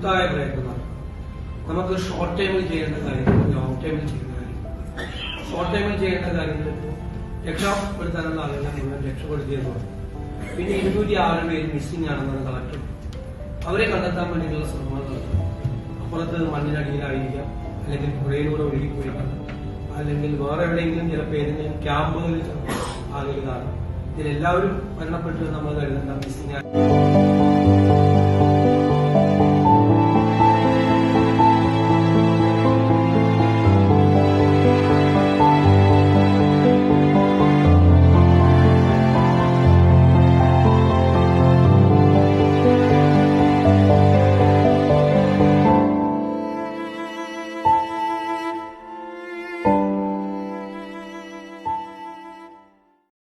കൂട്ടായ പ്രയത്നം. നമുക്ക് ഷോർട്ട് ടൈമിൽ ചെയ്യേണ്ട കാര്യങ്ങൾ ലോങ് ടൈമിൽ ചെയ്യുന്ന കാര്യങ്ങൾ. ഷോർട്ട് ടൈമിൽ ചെയ്യേണ്ട കാര്യങ്ങൾ രക്ഷപ്പെടുത്താനുള്ള ആളുകളെ മുഴുവൻ രക്ഷപ്പെടുത്തിയെന്ന് പറഞ്ഞു. പിന്നെ 206 പേര് മിസ്സിംഗ് ആണെന്നാണ് കളക്ടർ. അവരെ കണ്ടെത്താൻ വേണ്ടിയിട്ടുള്ള ശ്രമങ്ങൾ നടത്തണം. അപ്പുറത്ത് മണ്ണിനടിയിലായിരിക്കാം, അല്ലെങ്കിൽ പുഴയിലൂടെ ഒഴുകിപ്പോയിരിക്കാം, അല്ലെങ്കിൽ വേറെ എവിടെയെങ്കിലും ചിലപ്പോൾ ഏതെങ്കിലും ക്യാമ്പുകളിൽ ആളുകൾ കാണും. ഇതിലെല്ലാവരും മരണപ്പെട്ടു നമ്മൾ കരുതേണ്ട മിസ്സിംഗ്